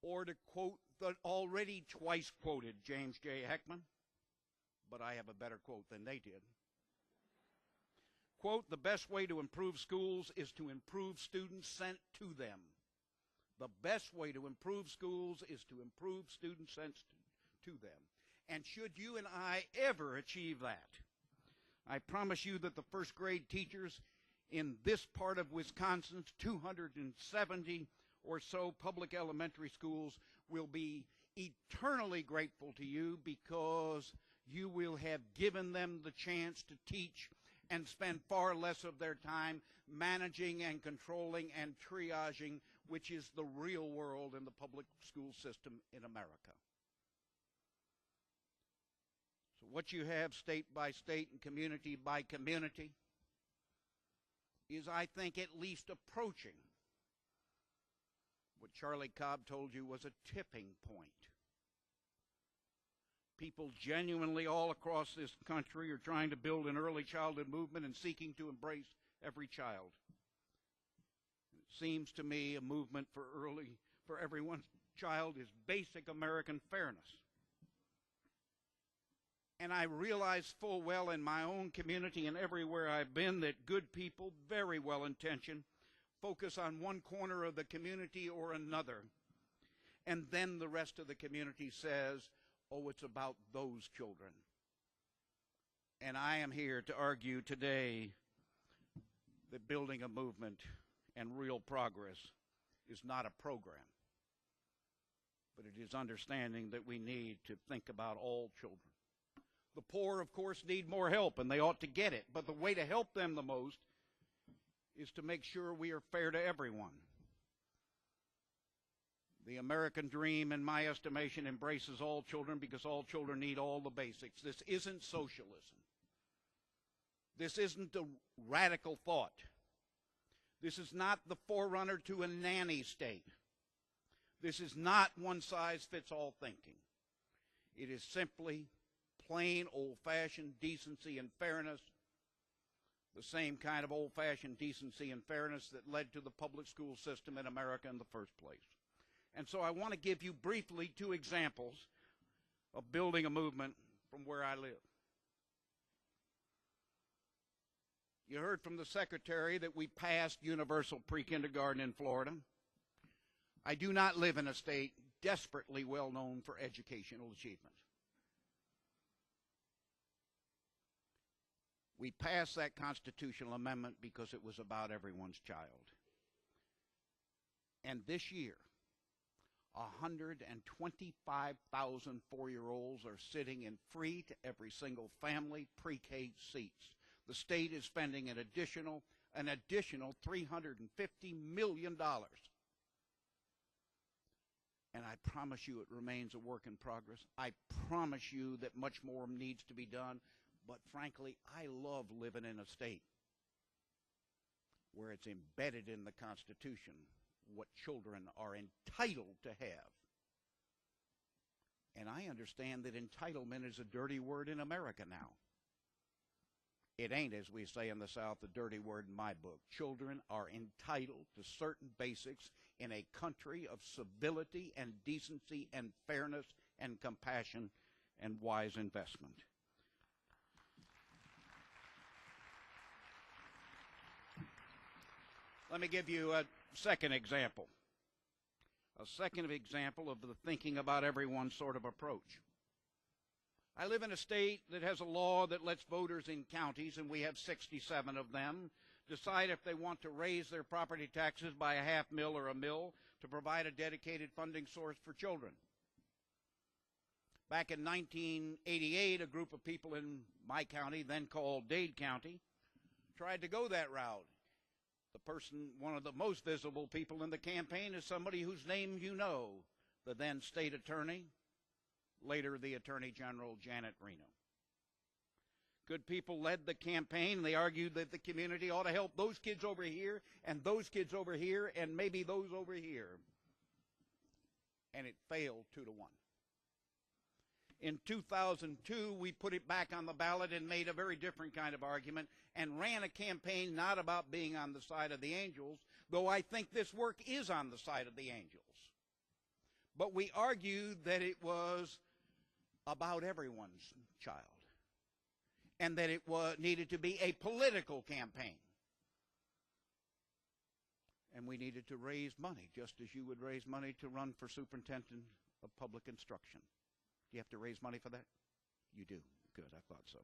Or to quote the already twice quoted James J. Heckman, but I have a better quote than they did. Quote, the best way to improve schools is to improve students sent to them. The best way to improve schools is to improve students sent to them. And should you and I ever achieve that, I promise you that the first grade teachers in this part of Wisconsin's 270 or so public elementary schools will be eternally grateful to you, because you will have given them the chance to teach and spend far less of their time managing and controlling and triaging, which is the real world in the public school system in America. So what you have state by state and community by community is, I think, at least approaching what Charlie Cobb told you was a tipping point. People genuinely all across this country are trying to build an early childhood movement and seeking to embrace every child. It seems to me a movement for everyone's child is basic American fairness. And I realize full well in my own community and everywhere I've been that good people, very well intentioned, focus on one corner of the community or another. And then the rest of the community says, oh, it's about those children. And I am here to argue today that building a movement and real progress is not a program, but it is understanding that we need to think about all children. The poor, of course, need more help, and they ought to get it. But the way to help them the most is to make sure we are fair to everyone. The American dream, in my estimation, embraces all children because all children need all the basics. This isn't socialism. This isn't a radical thought. This is not the forerunner to a nanny state. This is not one-size-fits-all thinking. It is simply plain old-fashioned decency and fairness, the same kind of old-fashioned decency and fairness that led to the public school system in America in the first place. And so I want to give you briefly two examples of building a movement from where I live. You heard from the Secretary that we passed universal pre-kindergarten in Florida. I do not live in a state desperately well known for educational achievement. We passed that constitutional amendment because it was about everyone's child. And this year, 125,000 4-year-olds are sitting in free to every single family pre-K seats. The state is spending an additional $350 million. And I promise you it remains a work in progress. I promise you that much more needs to be done. But frankly, I love living in a state where it's embedded in the Constitution what children are entitled to have. And I understand that entitlement is a dirty word in America now. It ain't, as we say in the South, a dirty word in my book. Children are entitled to certain basics in a country of civility and decency and fairness and compassion and wise investment. Let me give you a second example. A second example of the thinking about everyone sort of approach. I live in a state that has a law that lets voters in counties, and we have 67 of them, decide if they want to raise their property taxes by a half mil or a mil to provide a dedicated funding source for children. Back in 1988, a group of people in my county, then called Dade County, tried to go that route. The person, one of the most visible people in the campaign, is somebody whose name you know, the then state attorney, later the Attorney General, Janet Reno. Good people led the campaign. They argued that the community ought to help those kids over here and those kids over here and maybe those over here. And it failed 2-1. In 2002, we put it back on the ballot and made a very different kind of argument and ran a campaign not about being on the side of the angels, though I think this work is on the side of the angels, But we argued that it was about everyone's child, and that it needed to be a political campaign. And we needed to raise money, just as you would raise money to run for superintendent of public instruction. Do you have to raise money for that? You do. Good, I thought so.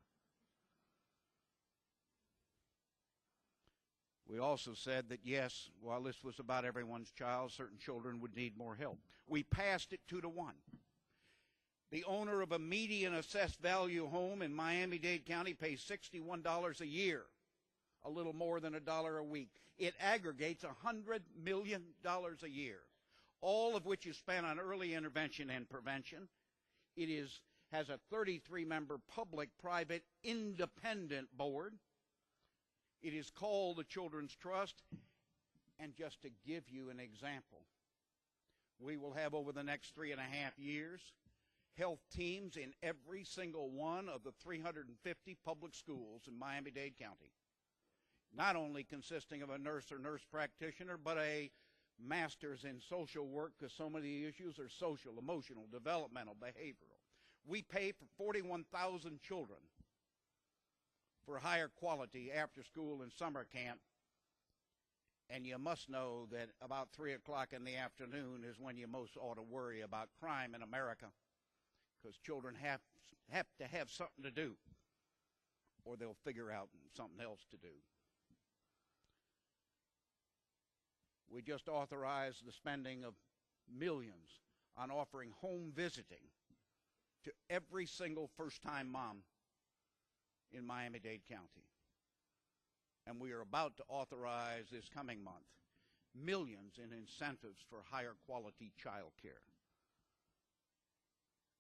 We also said that, yes, while this was about everyone's child, certain children would need more help. We passed it 2-1. The owner of a median assessed value home in Miami-Dade County pays $61 a year, a little more than $1 a week. It aggregates $100 million a year, all of which is spent on early intervention and prevention. It has a 33-member public-private independent board. It is called the Children's Trust. And just to give you an example, we will have over the next 3.5 years health teams in every single one of the 350 public schools in Miami-Dade County, not only consisting of a nurse or nurse practitioner, but a master's in social work, because so many issues are social, emotional, developmental, behavioral. We pay for 41,000 children for higher quality after school and summer camp. And you must know that about 3 o'clock in the afternoon is when you most ought to worry about crime in America, because children have to have something to do, or they'll figure out something else to do. We just authorized the spending of millions on offering home visiting to every single first-time mom in Miami-Dade County. And we are about to authorize this coming month millions in incentives for higher quality child care.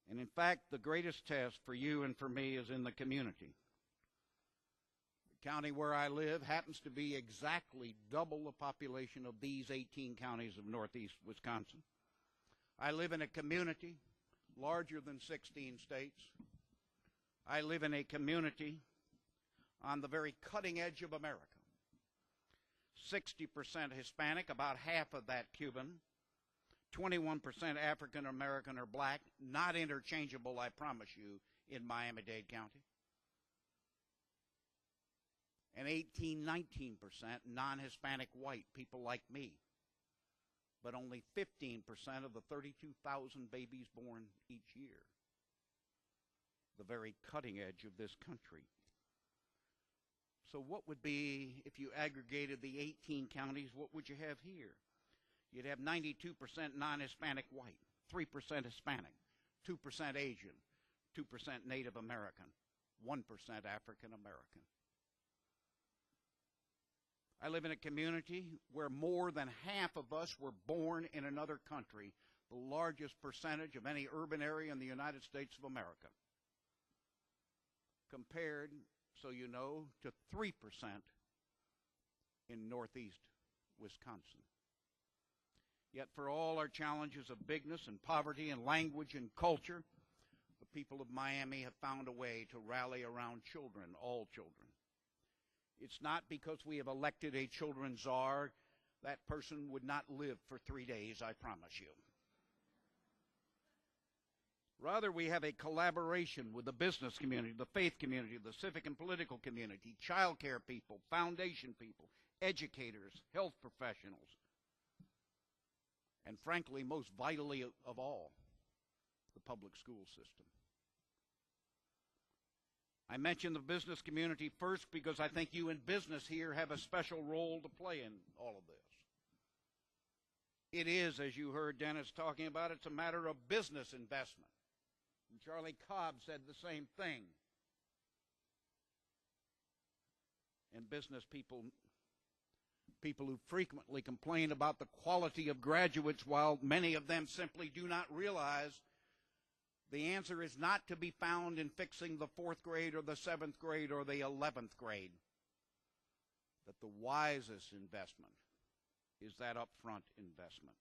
And in fact, the greatest test for you and for me is in the community. The county where I live happens to be exactly double the population of these 18 counties of northeast Wisconsin. I live in a community larger than 16 states. I live in a community on the very cutting edge of America. 60% Hispanic, about half of that Cuban, 21% African American or black, not interchangeable, I promise you, in Miami-Dade County. And 19% non-Hispanic white, people like me. But only 15% of the 32,000 babies born each year. The very cutting edge of this country. So what would be, if you aggregated the 18 counties, what would you have here? You'd have 92% non-Hispanic white, 3% Hispanic, 2% Asian, 2% Native American, 1% African American. I live in a community where more than half of us were born in another country, the largest percentage of any urban area in the United States of America, compared, so you know, to 3% in northeast Wisconsin. Yet for all our challenges of bigness and poverty and language and culture, the people of Miami have found a way to rally around children, all children. It's not because we have elected a children's czar. That person would not live for 3 days, I promise you. Rather, we have a collaboration with the business community, the faith community, the civic and political community, child care people, foundation people, educators, health professionals, and frankly, most vitally of all, the public school system. I mention the business community first because I think you in business here have a special role to play in all of this. It is, as you heard Dennis talking about, it's a matter of business investment. And Charlie Cobb said the same thing. And business people who frequently complain about the quality of graduates, while many of them simply do not realize the answer is not to be found in fixing the 4th grade or the 7th grade or the 11th grade. That the wisest investment is that upfront investment.